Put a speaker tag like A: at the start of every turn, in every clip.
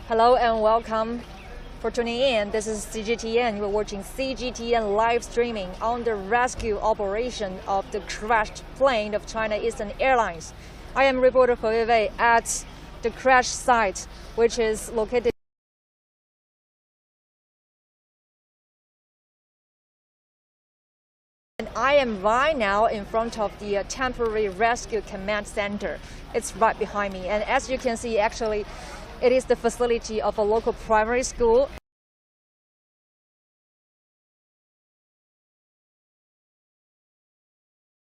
A: Hello and welcome for tuning in. This is CGTN. You're watching CGTN live streaming on the rescue operation of the crashed plane of China Eastern Airlines. I am reporter He Weiwei at the crash site, which is located and I am right now in front of the temporary rescue command center. It's right behind me, and as you can see, actually it is the facility of a local primary school.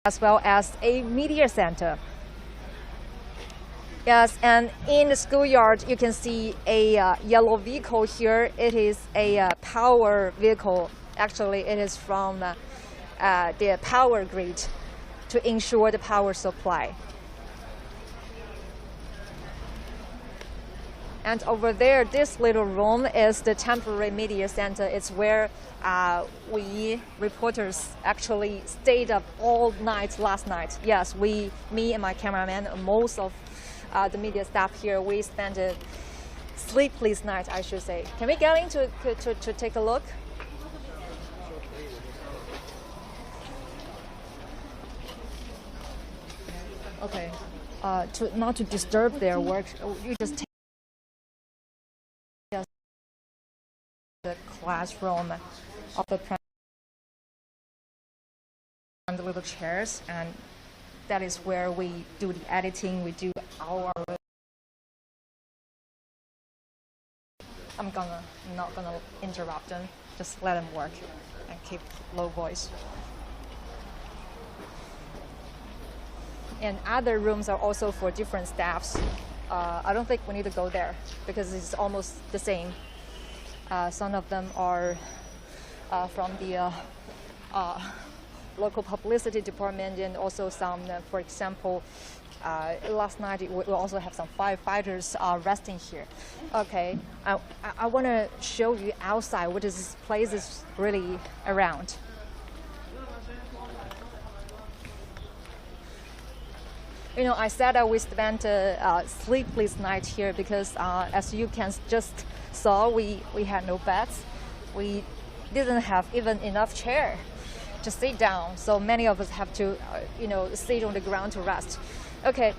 A: As well as a media center. Yes, and in the schoolyard, you can see a yellow vehicle here. It is a power vehicle. Actually, it is from the power grid to ensure the power supply. And over there, this little room is the temporary media center. It's where we reporters actually stayed up all night last night. Yes, me and my cameraman, most of the media staff here, we spent a sleepless night, I should say. Can we get in to take a look? Okay. Not to disturb their work, you just take the classroom of the and the little chairs, and that is where we do the editing. We do our. I'm not gonna interrupt them. Just let them work and keep low voice. And other rooms are also for different staffs. I don't think we need to go there because it's almost the same. Some of them are from the local publicity department, and also some, for example, last night we also have some firefighters resting here. Okay, I want to show you outside what this place is really around. You know, I said that we spent a sleepless night here because, as you can just saw, we had no beds. We didn't have even enough chair to sit down, so many of us have to, sit on the ground to rest. Okay,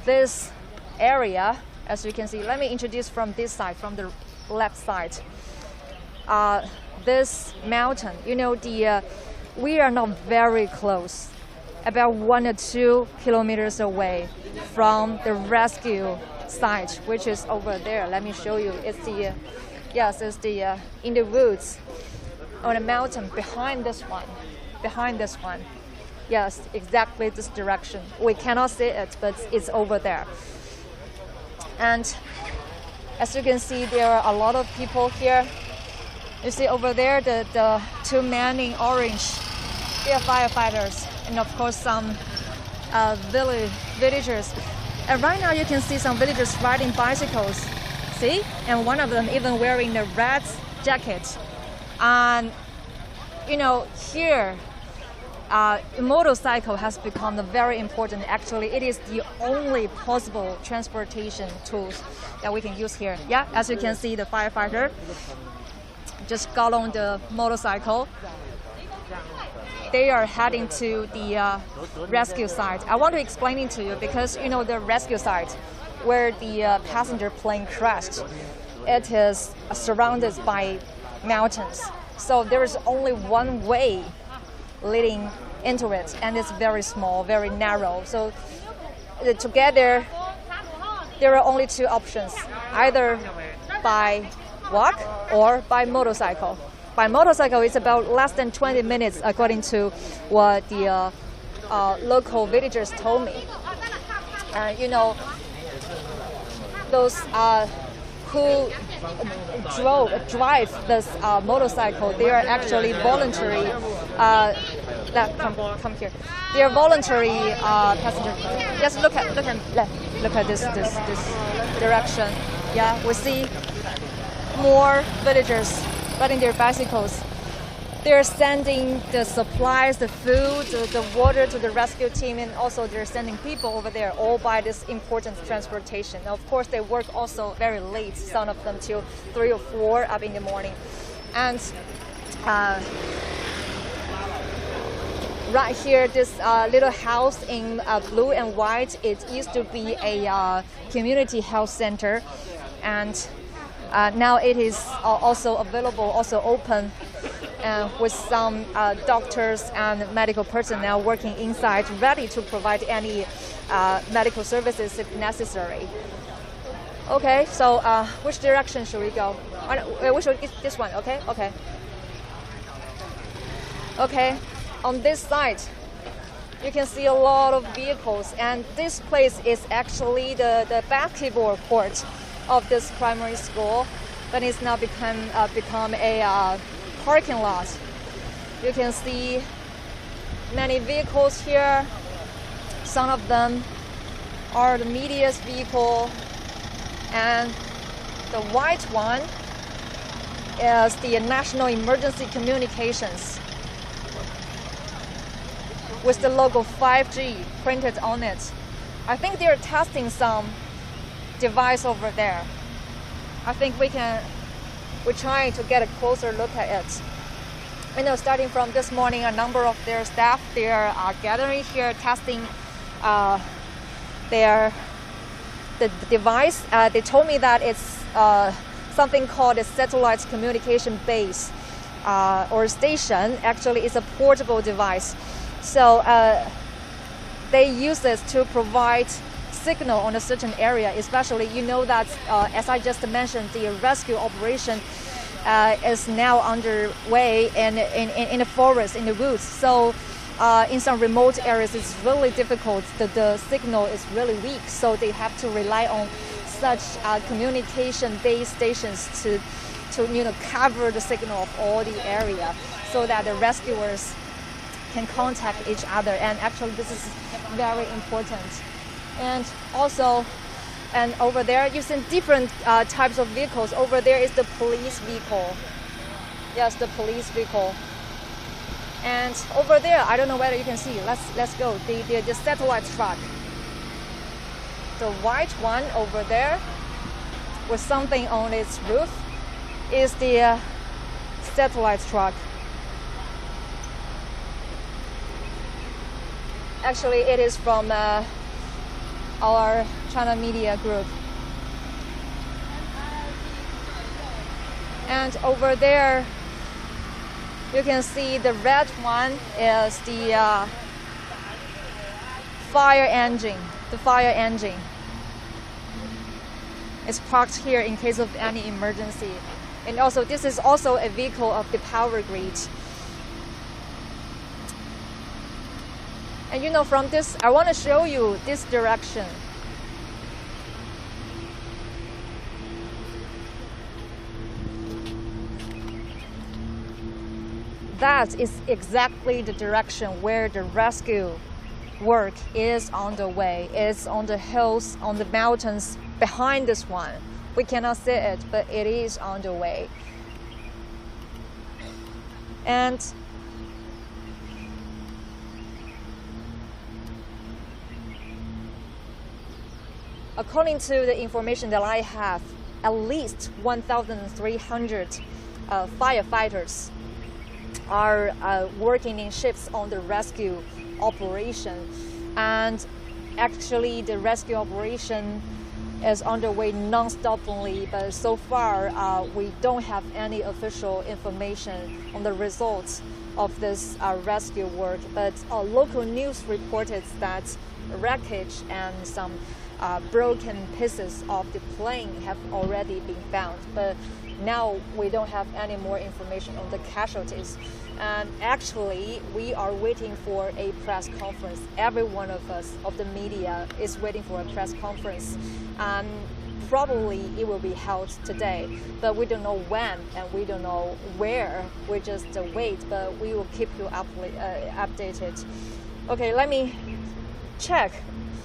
A: this area, as you can see, let me introduce from this side, from the left side. This mountain, we are not very close. About 1 or 2 kilometers away from the rescue site, which is over there. Let me show you. It's the in the woods on a mountain behind this one. Yes, exactly this direction. We cannot see it, but it's over there. And as you can see, there are a lot of people here. You see over there the two men in orange. They are firefighters. And of course some villagers. And right now you can see some villagers riding bicycles. See? And one of them even wearing the red jacket. And here motorcycle has become very important. Actually, it is the only possible transportation tools that we can use here. Yeah, as you can see, the firefighter just got on the motorcycle. They are heading to the rescue site. I want to explain it to you because the rescue site where the passenger plane crashed, it is surrounded by mountains. So there is only one way leading into it, and it's very small, very narrow. So to get there are only two options, either by walk or by motorcycle. By motorcycle, it's about less than 20 minutes, according to what the local villagers told me. Those who drive this motorcycle, they are actually voluntary. Come here. They are voluntary passengers. Yes, look at this direction. Yeah, we see more villagers riding their bicycles. they're sending the supplies, the food, the water to the rescue team, and also they're sending people over there, all by this important transportation. Now, of course, they work also very late, some of them till 3 or 4 up in the morning. And right here, this little house in blue and white, it used to be a community health center, and now it is also available, also open, with some doctors and medical personnel working inside, ready to provide any medical services if necessary. Okay, so which direction should we go? We should get this one, okay? Okay. Okay, on this side, you can see a lot of vehicles, and this place is actually the basketball court of this primary school, but it's now become a parking lot. You can see many vehicles here. Some of them are the media's vehicle, and the white one is the National Emergency Communications with the logo 5G printed on it. I think they're testing some device over there. I think we're trying to get a closer look at it. You know, starting from this morning, a number of their staff, they are gathering here, testing the device. They told me that it's something called a satellite communication base or station. Actually, it's a portable device. So they use this to provide signal on a certain area, especially, you know that, as I just mentioned, the rescue operation is now underway in the forest, in the woods. So in some remote areas, it's really difficult. The signal is really weak, so they have to rely on such communication-based stations to cover the signal of all the area, so that the rescuers can contact each other. And actually, this is very important. And also, and over there, you see different types of vehicles. Over there is the police vehicle. Yes, the police vehicle. And over there, I don't know whether you can see. Let's go. The satellite truck. The white one over there, with something on its roof, is the satellite truck. Actually, it is from our China Media Group. And over there, you can see the red one is the fire engine. The fire engine is parked here in case of any emergency. And also, this is also a vehicle of the power grid. And you know, from this, I want to show you this direction. That is exactly the direction where the rescue work is on the way. It's on the hills, on the mountains behind this one. We cannot see it, but it is on the way. And according to the information that I have, at least 1,300 firefighters are working in shifts on the rescue operation. And actually, the rescue operation is underway non-stoply, but so far we don't have any official information on the results of this rescue work. But local news reported that wreckage and some broken pieces of the plane have already been found, but now we don't have any more information on the casualties. And actually, we are waiting for a press conference. Every one of us, of the media, is waiting for a press conference. Probably it will be held today, but we don't know when and we don't know where. We just wait, but we will keep you updated. Okay, let me check.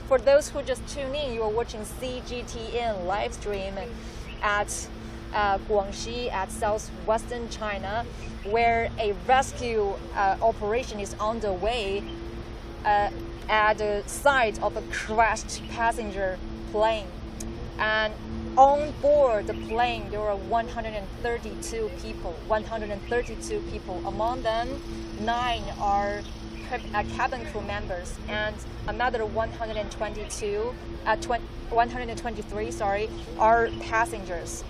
A: For those who just tune in, you are watching CGTN live stream at Guangxi at southwestern China, where a rescue operation is underway at the site of a crashed passenger plane. And on board the plane, there were 132 people. 132 people. Among them, 9 are cabin crew members, and another 123 are passengers.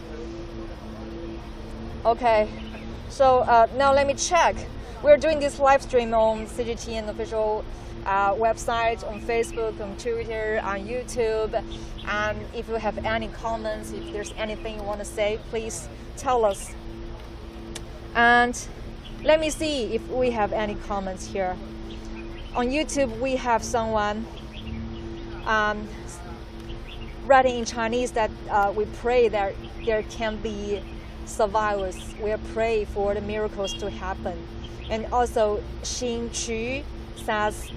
A: Okay, so now let me check. We're doing this live stream on CGTN official website, on Facebook, on Twitter, on YouTube. If you have any comments, if there's anything you want to say, please tell us. And let me see if we have any comments here. On YouTube, we have someone writing in Chinese that we pray that there can be survivors. We pray for the miracles to happen. And also, Xin Chu says,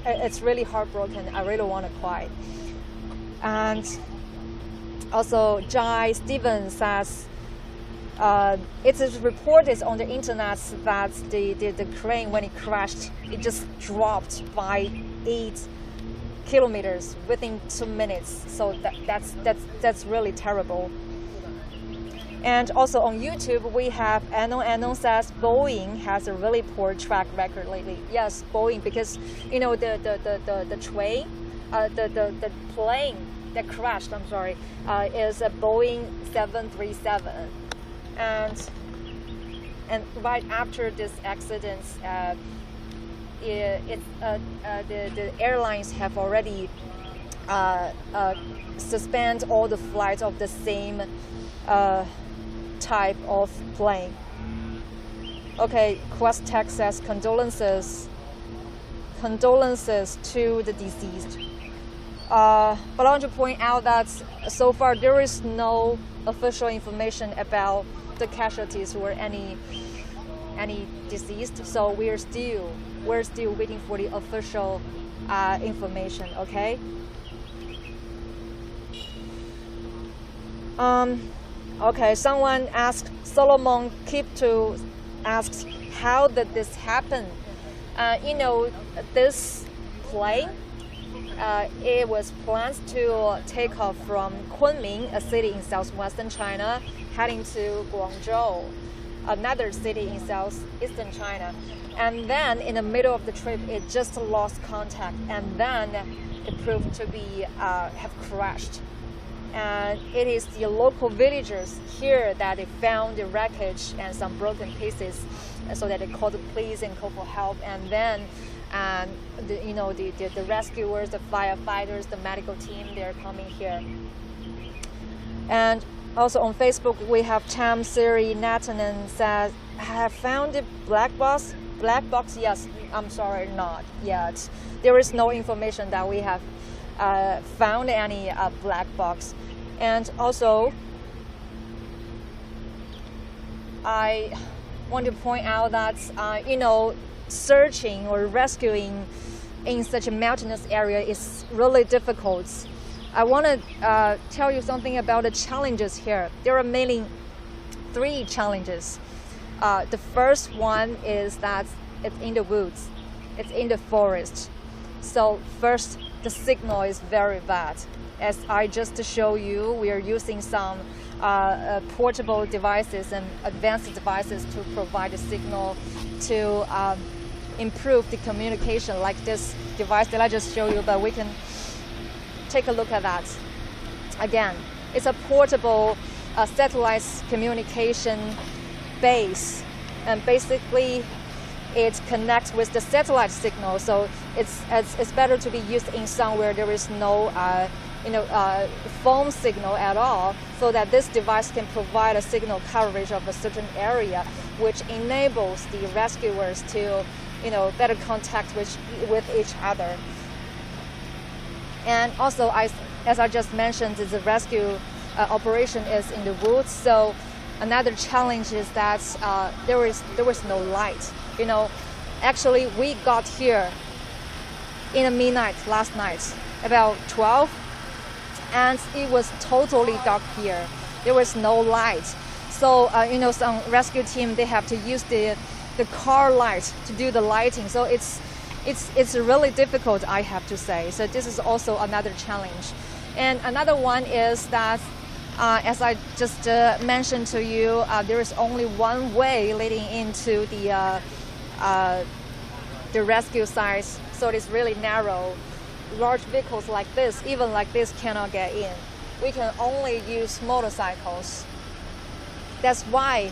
A: it's really heartbroken. I really want to cry. And also, Jai Stevens says, it is reported on the internet that the crane, when it crashed, it just dropped by 8 kilometers within 2 minutes. So that's really terrible. And also on YouTube, we have Anon says Boeing has a really poor track record lately. Yes, Boeing, because you know the train, the plane that crashed, is a Boeing 737, and right after this accident, the airlines have already suspend all the flights of the same type of plane. Okay, Quest Tech says condolences to the deceased. But I want to point out that so far there is no official information about the casualties or any deceased. So we're still waiting for the official information. Okay. Okay, someone asked, Solomon Kipto asks, how did this happen? This plane, it was planned to take off from Kunming, a city in southwestern China, heading to Guangzhou, another city in southeastern China. And then in the middle of the trip, it just lost contact, and then it proved to be have crashed. And it is the local villagers here that they found the wreckage and some broken pieces, so that they called the police and called for help. And then, the rescuers, the firefighters, the medical team, they're coming here. And also on Facebook, we have Tam Siri Natanen says, I have found the black box. Black box, yes. I'm sorry, not yet. There is no information that we have found any black box. And also, I want to point out that searching or rescuing in such a mountainous area is really difficult. I want to tell you something about the challenges here. There are mainly 3 challenges. The first one is that it's in the woods, it's in the forest. So first, the signal is very bad. As I just showed you, we are using some portable devices and advanced devices to provide a signal to improve the communication, like this device that I just showed you, but we can take a look at that. Again, it's a portable satellite communication base, and basically it connects with the satellite signal, so it's better to be used in somewhere there is no phone signal at all, so that this device can provide a signal coverage of a certain area, which enables the rescuers to better contact with each other. And also, as I just mentioned, the rescue operation is in the woods, so another challenge is that there was no light. Actually, we got here in the midnight last night, about 12, and it was totally dark here. there was no light. So some rescue team, they have to use the car light to do the lighting. So it's really difficult, I have to say. So this is also another challenge. And another one is that, as I just mentioned to you, there is only one way leading into the rescue sites. So it's really narrow. Large vehicles like this, even like this, cannot get in. We can only use motorcycles. That's why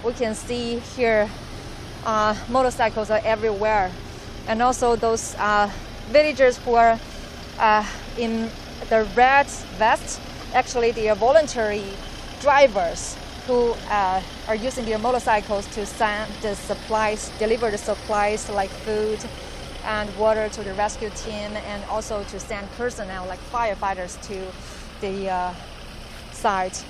A: we can see here motorcycles are everywhere. And also those villagers who are in the red vest, actually they are voluntary drivers who are using their motorcycles to send the supplies, deliver the supplies like food and water to the rescue team, and also to send personnel like firefighters to the site.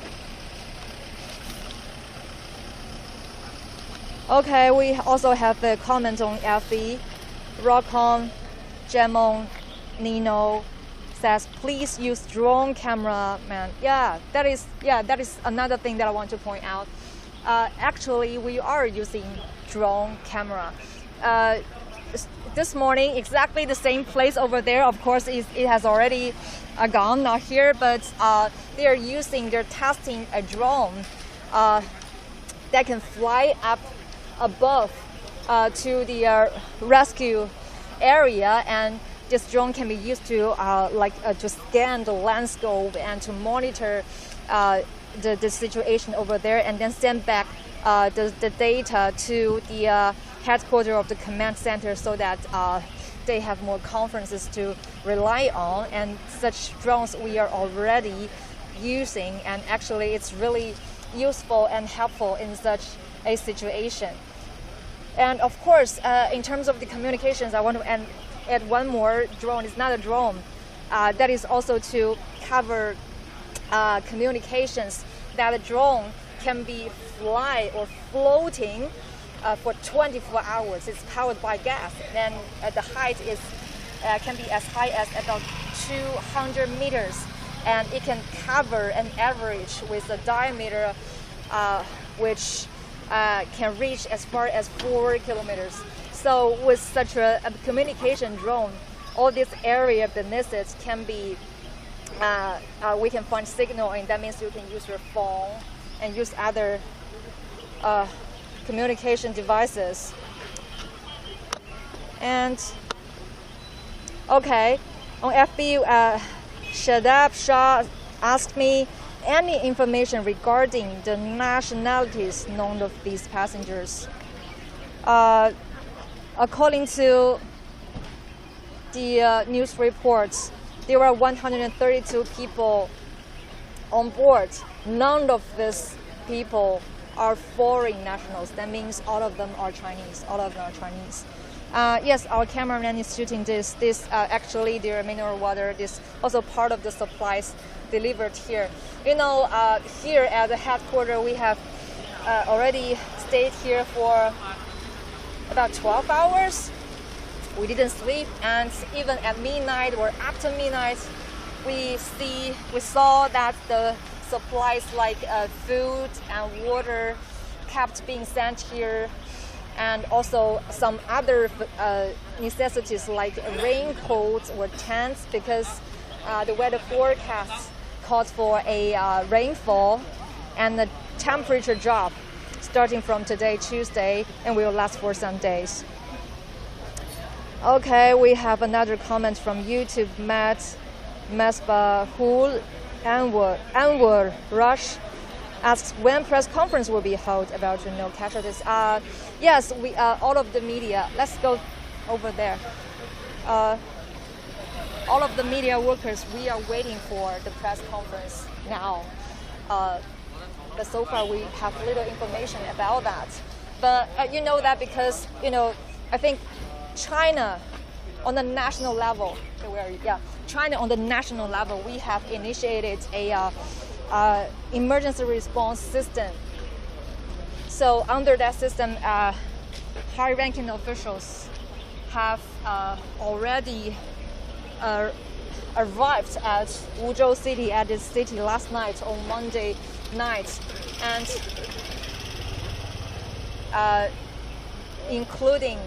A: Okay, we also have the comment on FB. Rockon, Jamon, Nino says, please use drone camera, man. That is another thing that I want to point out. Actually, we are using drone camera. This morning, exactly the same place over there. Of course, it has already gone, not here, but they're testing a drone that can fly up above to the rescue area, and this drone can be used to to scan the landscape and to monitor the situation over there, and then send back the data to the headquarters of the command center, so that they have more conferences to rely on. And such drones we are already using, and actually it's really useful and helpful in such a situation. And of course, in terms of the communications, I want to add one more drone. It's not a drone. That is also to cover communications. That a drone can be fly or floating for 24 hours. It's powered by gas, and the height can be as high as about 200 meters, and it can cover an average with a diameter which can reach as far as 4 kilometers. So with such a communication drone, all this area beneath it can be, we can find signal, and that means you can use your phone and use other communication devices. And okay, on FB, Shadab Shah asked me any information regarding the nationalities known of these passengers. According to the news reports, there were 132 people on board. None of these people are foreign nationals. That means all of them are Chinese. Yes, our cameraman is shooting this. Actually, their mineral water. This also part of the supplies delivered here. Here at the headquarters, we have already stayed here for about 12 hours. We didn't sleep, and even at midnight or after midnight, we saw that the supplies like food and water kept being sent here, and also some other necessities like raincoats or tents, because the weather forecast called for a rainfall and the temperature drop starting from today, Tuesday, and will last for some days. Okay, we have another comment from YouTube. Matt Masbahul Anwar Rush asks when press conference will be held about casualties. Yes, we all of the media. Let's go over there. All of the media workers, we are waiting for the press conference now. But so far we have little information about that. But you know that because I think China on the national level. China on the national level, we have initiated a emergency response system. So under that system, high-ranking officials have already arrived at Wuzhou City, at this city last night on Monday night, and including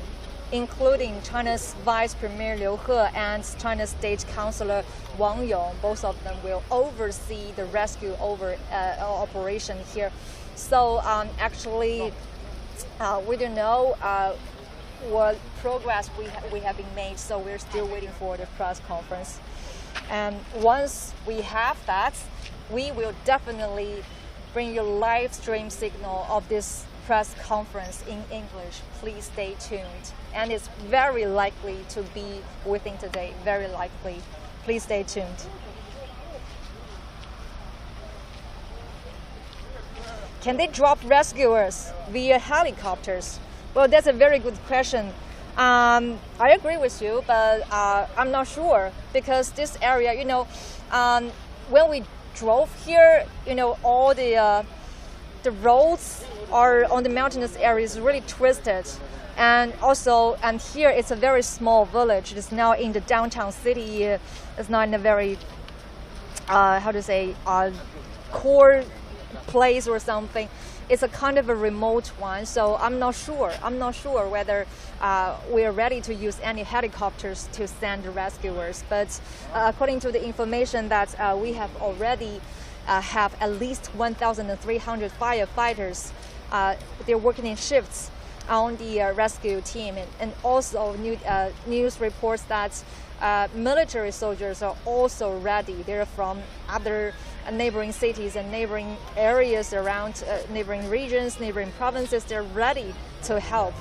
A: China's Vice Premier Liu He and China's State Councilor Wang Yong. Both of them will oversee the rescue operation here. So actually, we don't know what progress we have been made. So we're still waiting for the press conference. And once we have that, we will definitely bring you live stream signal of this press conference in English. Please stay tuned. And it's very likely to be within today, very likely. Please stay tuned. Can they drop rescuers via helicopters? Well, that's a very good question. I agree with you, but I'm not sure, because this area, when we drove here, all the roads are on the mountainous areas really twisted, and here it's a very small village. It's not in the downtown city. It's not in a very core place or something. It's a kind of a remote one, so I'm not sure whether we are ready to use any helicopters to send the rescuers. But according to the information that we have already have at least 1,300 firefighters. They're working in shifts on the rescue team, and also news reports that military soldiers are also ready. They're from other neighboring cities and neighboring areas around, neighboring regions, neighboring provinces. They're ready to help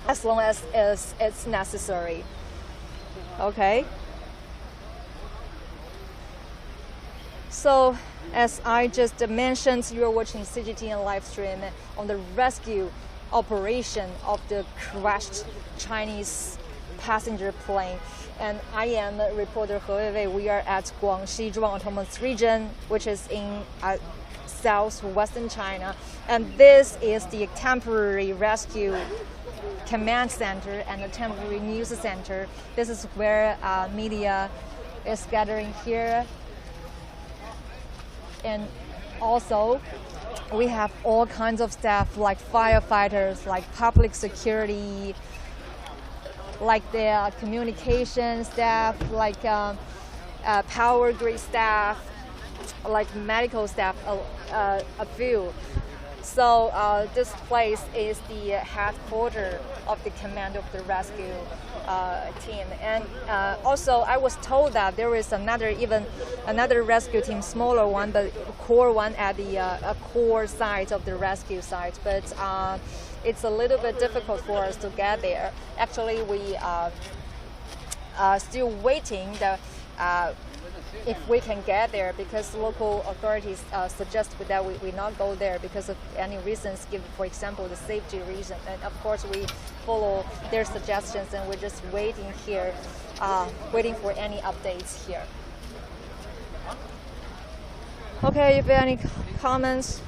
A: as long as it's necessary. Okay. So, as I just mentioned, you're watching CGTN live stream on the rescue operation of the crashed Chinese passenger plane. And I am reporter He Weiwei. We are at Guangxi Zhuang Autonomous Region, which is in southwestern China. And this is the temporary rescue command center and the temporary news center. This is where media is gathering here. And also, we have all kinds of staff, like firefighters, like public security, like the communication staff, like power grid staff, like medical staff, a few. So this place is the headquarters of the command of the rescue team. And also, I was told that there is another rescue team, smaller one, but core one at the core site of the rescue site. But it's a little bit difficult for us to get there. Actually, we are still waiting if we can get there, because local authorities suggest that we not go there because of any reasons, given, for example, the safety reason. And of course, we follow their suggestions, and we're just waiting here, waiting for any updates here. Okay, if you have any comments,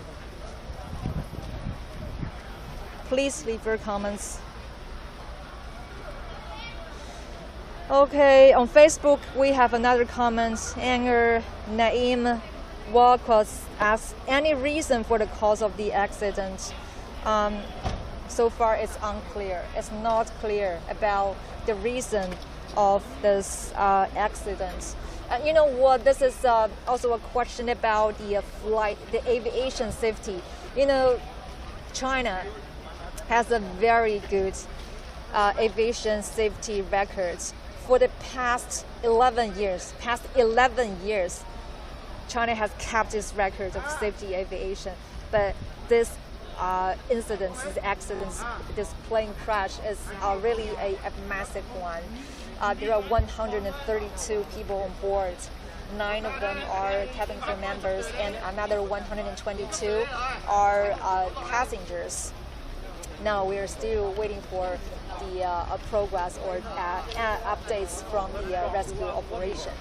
A: please leave your comments. Okay, on Facebook we have another comment. Anger Naim Walcott asks any reason for the cause of the accident. So far it's unclear. It's not clear about the reason of this accident. You know what? This is also a question about the aviation safety. You know, China has a very good aviation safety record. For the past 11 years, China has kept its record of safety aviation. But this incidents, this accidents, this plane crash is really a massive one. There are 132 people on board. 9 of them are cabin crew members, and another 122 are passengers. Now we are still waiting for the progress or updates from the rescue operation.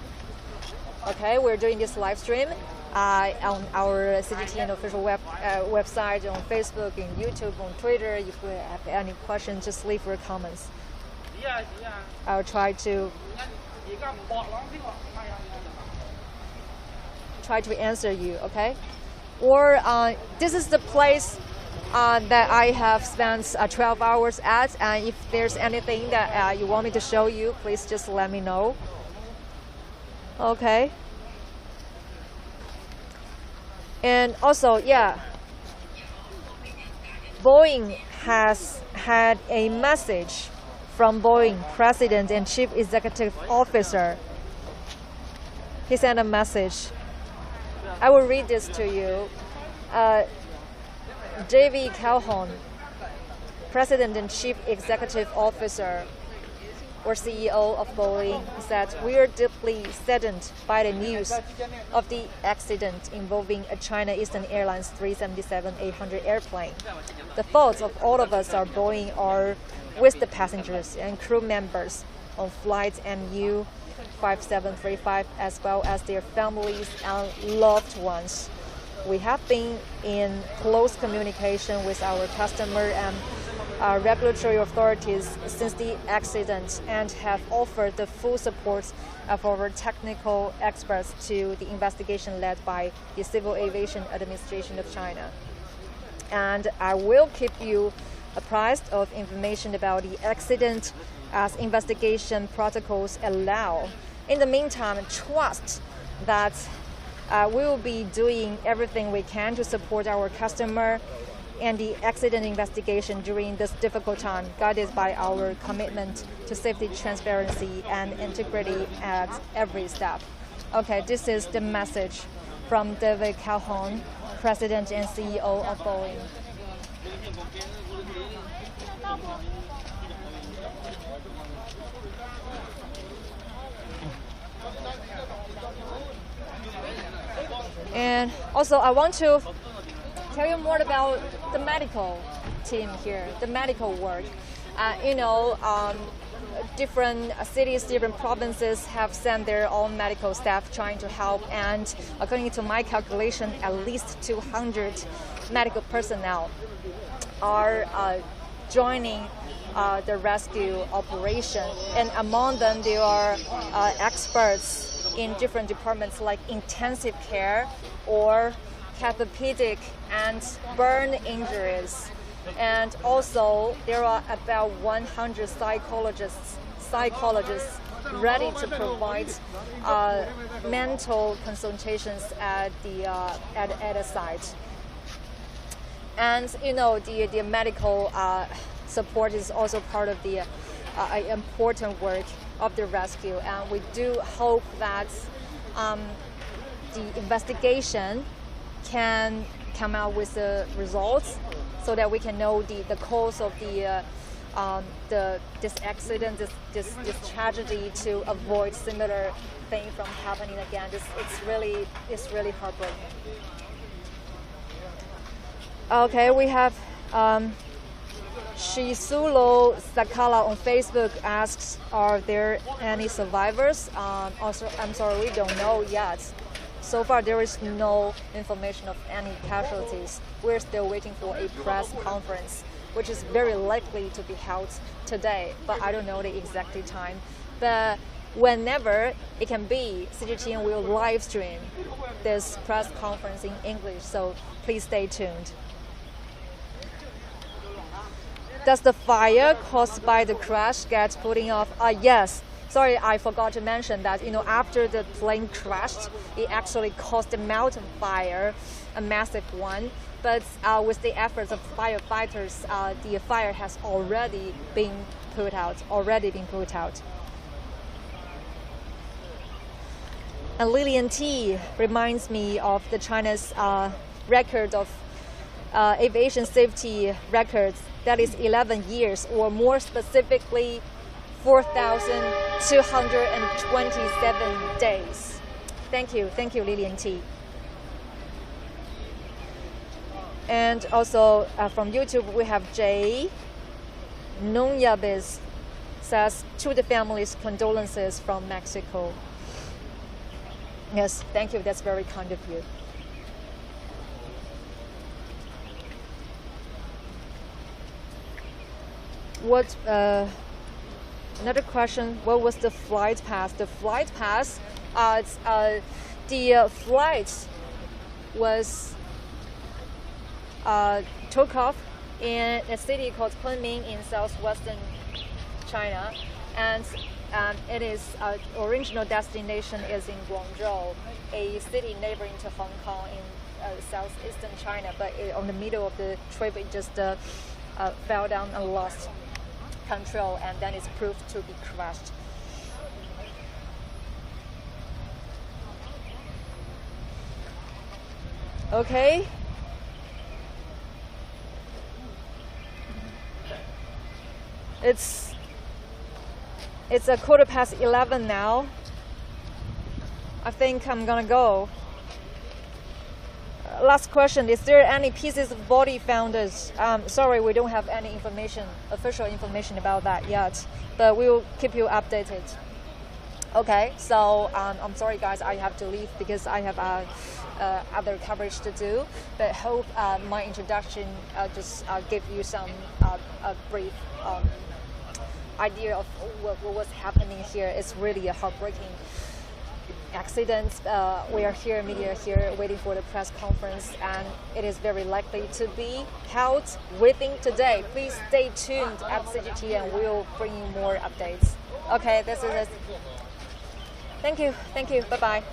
A: Okay, we're doing this live stream on our CGTN official website, on Facebook, on YouTube, on Twitter. If you have any questions, just leave your comments. I'll try to try to answer you, okay? Or this is the place that I have spent 12 hours at, and if there's anything that you want me to show you, please just let me know. Okay. And also, yeah, Boeing has had a message from Boeing President and Chief Executive Officer. He sent a message. I will read this to you. J.V. Calhoun, President and Chief Executive Officer or CEO of Boeing, said, "We are deeply saddened by the news of the accident involving a China Eastern Airlines 377-800 airplane. The thoughts of all of us are Boeing are with the passengers and crew members on flight MU 5735 as well as their families and loved ones. We have been in close communication with our customer and regulatory authorities since the accident and have offered the full support of our technical experts to the investigation led by the Civil Aviation Administration of China. And I will keep you apprised of information about the accident as investigation protocols allow. In the meantime, trust that we will be doing everything we can to support our customer and the accident investigation during this difficult time, guided by our commitment to safety, transparency, and integrity at every step." Okay, this is the message from David Calhoun, President and CEO of Boeing. And also, I want to tell you more about the medical team here, the medical work. Different cities, different provinces have sent their own medical staff trying to help, and according to my calculation, at least 200 medical personnel are joining the rescue operation. And among them, there are experts in different departments like intensive care or orthopedic and burn injuries. And also, there are about 100 psychologists ready to provide mental consultations at the site. And the medical support is also part of the important work of the rescue. And we do hope that the investigation can come out with the results so that we can know the cause of this accident, this tragedy, to avoid similar thing from happening again. It's really heartbreaking. Okay, we have Shisulo Sakala on Facebook asks, "Are there any survivors?" Also, I'm sorry, we don't know yet. So far, there is no information of any casualties. We're still waiting for a press conference, which is very likely to be held today, but I don't know the exact time. But whenever it can be, CGTN will live stream this press conference in English, so please stay tuned. Does the fire caused by the crash get putting off? Yes. Sorry, I forgot to mention that, after the plane crashed, it actually caused a mountain fire, a massive one. But with the efforts of firefighters, the fire has already been put out. And Lillian T reminds me of the China's record of aviation safety records. That is 11 years, or more specifically, 4,227 days. Thank you, Lillian T. And also from YouTube, we have Jay Nonyabes says, "To the families, condolences from Mexico." Yes, thank you. That's very kind of you. Another question: what was the flight path? The flight path, the flight was took off in a city called Kunming in southwestern China, and it is original destination is in Guangzhou, a city neighboring to Hong Kong in southeastern China. But on the middle of the trip, it just fell down and lost control, and then it's proved to be crashed. Okay. It's a 11:15 now. I think I'm gonna go. Last question: is there any pieces of body found? Sorry, we don't have any official information about that yet, but we will keep you updated. Okay, so I'm sorry, guys, I have to leave because I have other coverage to do. But hope my introduction just gave you some brief idea of what was happening here. It's really a heartbreaking accident. We are here, media here, waiting for the press conference, and it is very likely to be held within today. Please stay tuned at CGT, and we'll bring you more updates. Okay, this is it. Thank you. Bye bye.